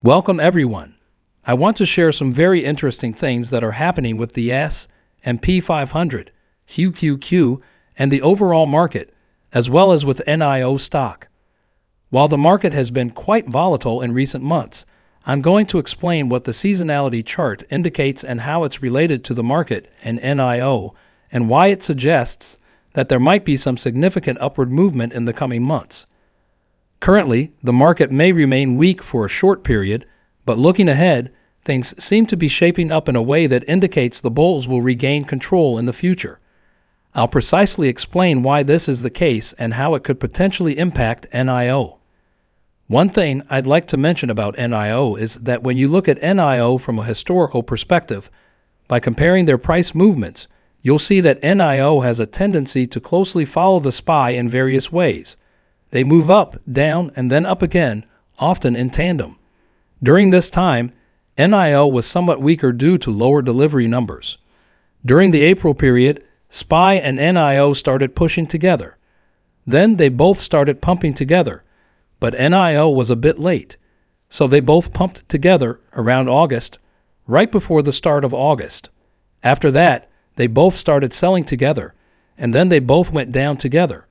Welcome everyone. I want to share some very interesting things that are happening with the S&P 500, QQQ, and the overall market, as well as with NIO stock. While the market has been quite volatile in recent months, I'm going to explain what the seasonality chart indicates and how it's related to the market and NIO, and why it suggests that there might be some significant upward movement in the coming months. Currently, the market may remain weak for a short period, but looking ahead, things seem to be shaping up in a way that indicates the bulls will regain control in the future. I'll precisely explain why this is the case and how it could potentially impact NIO. One thing I'd like to mention about NIO is that when you look at NIO from a historical perspective, by comparing their price movements, you'll see that NIO has a tendency to closely follow the SPY in various ways. They move up, down, and then up again, often in tandem. During this time, NIO was somewhat weaker due to lower delivery numbers. During the April period, SPY and NIO started pushing together. Then they both started pumping together, but NIO was a bit late, so they both pumped together around August, right before the start of August. After that, they both started selling together, and then they both went down together.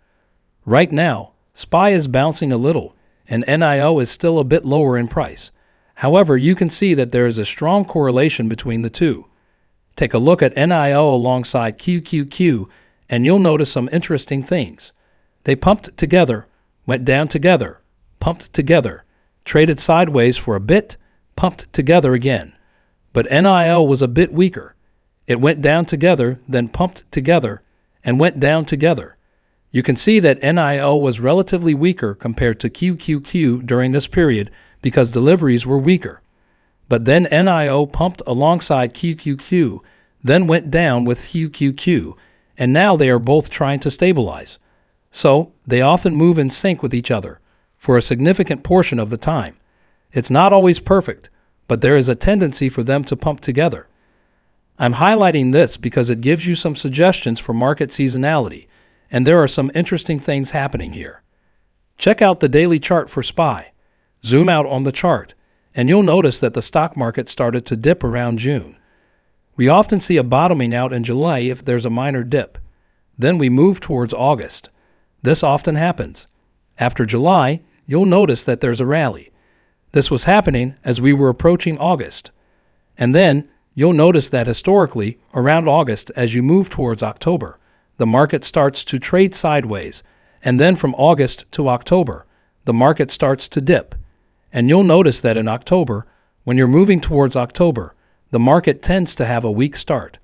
Right now, SPY is bouncing a little, and NIO is still a bit lower in price. However, you can see that there is a strong correlation between the two. Take a look at NIO alongside QQQ, and you'll notice some interesting things. They pumped together, went down together, pumped together, traded sideways for a bit, pumped together again. But NIO was a bit weaker. It went down together, then pumped together, and went down together. You can see that NIO was relatively weaker compared to QQQ during this period because deliveries were weaker. But then NIO pumped alongside QQQ, then went down with QQQ, and now they are both trying to stabilize. So, they often move in sync with each other for a significant portion of the time. It's not always perfect, but there is a tendency for them to pump together. I'm highlighting this because it gives you some suggestions for market seasonality, and there are some interesting things happening here. Check out the daily chart for SPY. Zoom out on the chart, and you'll notice that the stock market started to dip around June. We often see a bottoming out in July if there's a minor dip. Then we move towards August. This often happens. After July, you'll notice that there's a rally. This was happening as we were approaching August. And then you'll notice that historically, around August as you move towards October, the market starts to trade sideways, and then from August to October, the market starts to dip. And you'll notice that in October, when you're moving towards October, the market tends to have a weak start.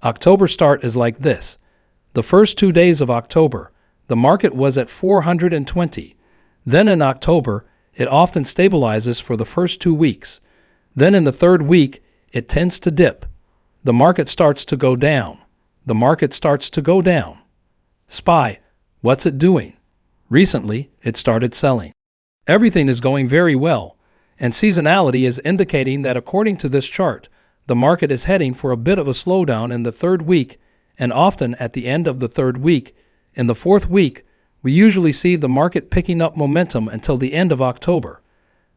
October start is like this. The first 2 days of October, the market was at 420. Then in October, it often stabilizes for the first 2 weeks. Then in the third week, it tends to dip. The market starts to go down. The market starts to go down. SPY, what's it doing? Recently, it started selling. Everything is going very well, and seasonality is indicating that according to this chart, the market is heading for a bit of a slowdown in the third week, and often at the end of the third week. In the fourth week, we usually see the market picking up momentum until the end of October.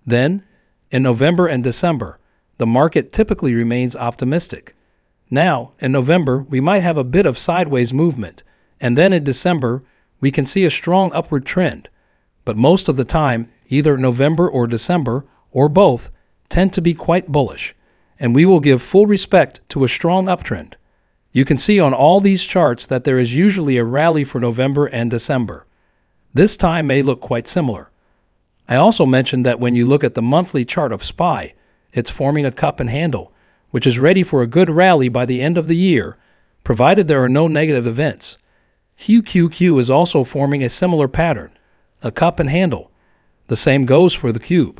Then, in November and December, the market typically remains optimistic. Now, in November, we might have a bit of sideways movement, and then in December, we can see a strong upward trend. But most of the time, either November or December, or both, tend to be quite bullish, and we will give full respect to a strong uptrend. You can see on all these charts that there is usually a rally for November and December. This time may look quite similar. I also mentioned that when you look at the monthly chart of SPY, it's forming a cup and handle, which is ready for a good rally by the end of the year, provided there are no negative events. QQQ is also forming a similar pattern, a cup and handle. The same goes for the cube.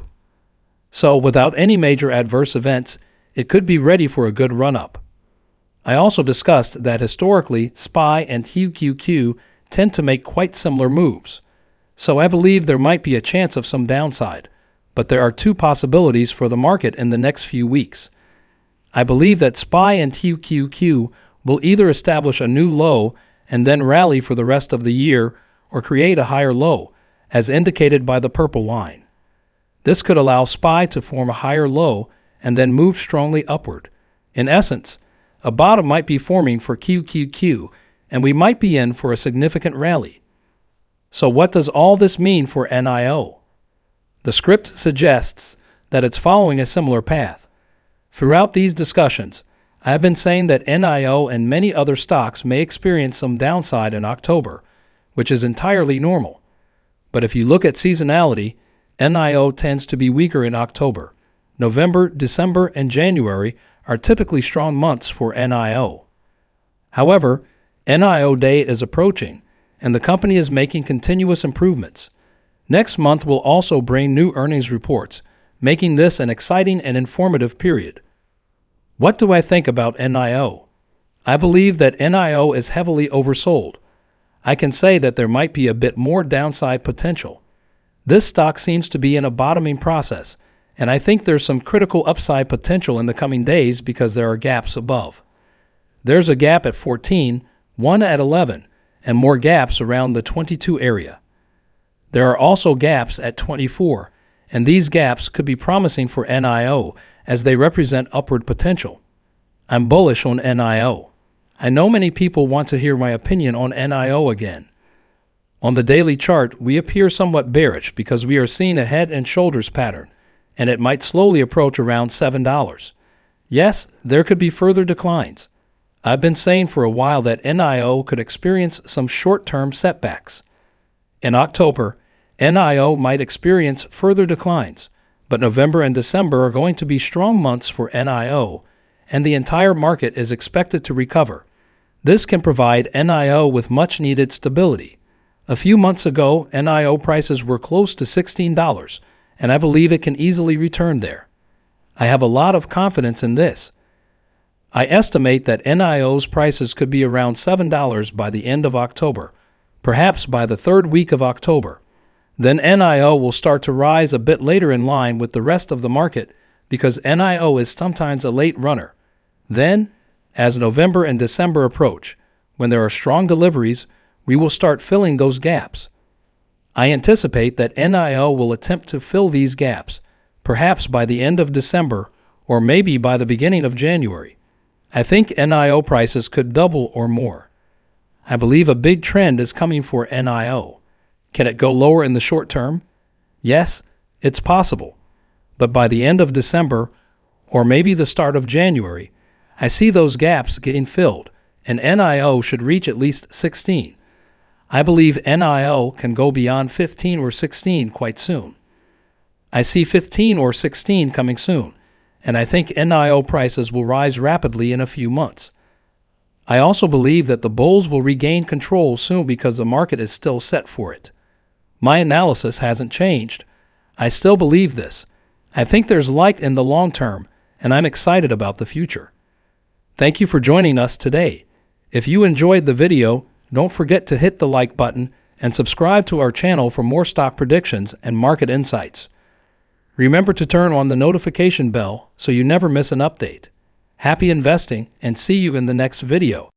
So without any major adverse events, it could be ready for a good run-up. I also discussed that historically SPY and QQQ tend to make quite similar moves. So I believe there might be a chance of some downside, but there are two possibilities for the market in the next few weeks. I believe that SPY and QQQ will either establish a new low and then rally for the rest of the year or create a higher low, as indicated by the purple line. This could allow SPY to form a higher low and then move strongly upward. In essence, a bottom might be forming for QQQ, and we might be in for a significant rally. So what does all this mean for NIO? The script suggests that it's following a similar path. Throughout these discussions, I have been saying that NIO and many other stocks may experience some downside in October, which is entirely normal. But if you look at seasonality, NIO tends to be weaker in October. November, December, and January are typically strong months for NIO. However, NIO Day is approaching, and the company is making continuous improvements. Next month will also bring new earnings reports, making this an exciting and informative period. What do I think about NIO? I believe that NIO is heavily oversold. I can say that there might be a bit more downside potential. This stock seems to be in a bottoming process, and I think there's some critical upside potential in the coming days because there are gaps above. There's a gap at 14, one at 11, and more gaps around the 22 area. There are also gaps at 24, and these gaps could be promising for NIO as they represent upward potential. I'm bullish on NIO. I know many people want to hear my opinion on NIO again. On the daily chart, we appear somewhat bearish because we are seeing a head and shoulders pattern, and it might slowly approach around $7. Yes, there could be further declines. I've been saying for a while that NIO could experience some short-term setbacks. In October, NIO might experience further declines, but November and December are going to be strong months for NIO, and the entire market is expected to recover. This can provide NIO with much-needed stability. A few months ago, NIO prices were close to $16, and I believe it can easily return there. I have a lot of confidence in this. I estimate that NIO's prices could be around $7 by the end of October, perhaps by the third week of October. Then NIO will start to rise a bit later in line with the rest of the market because NIO is sometimes a late runner. Then, as November and December approach, when there are strong deliveries, we will start filling those gaps. I anticipate that NIO will attempt to fill these gaps, perhaps by the end of December or maybe by the beginning of January. I think NIO prices could double or more. I believe a big trend is coming for NIO. Can it go lower in the short term? Yes, it's possible. But by the end of December, or maybe the start of January, I see those gaps getting filled, and NIO should reach at least 16. I believe NIO can go beyond 15 or 16 quite soon. I see 15 or 16 coming soon, and I think NIO prices will rise rapidly in a few months. I also believe that the bulls will regain control soon because the market is still set for it. My analysis hasn't changed. I still believe this. I think there's light in the long term, and I'm excited about the future. Thank you for joining us today. If you enjoyed the video, don't forget to hit the like button and subscribe to our channel for more stock predictions and market insights. Remember to turn on the notification bell so you never miss an update. Happy investing, and see you in the next video.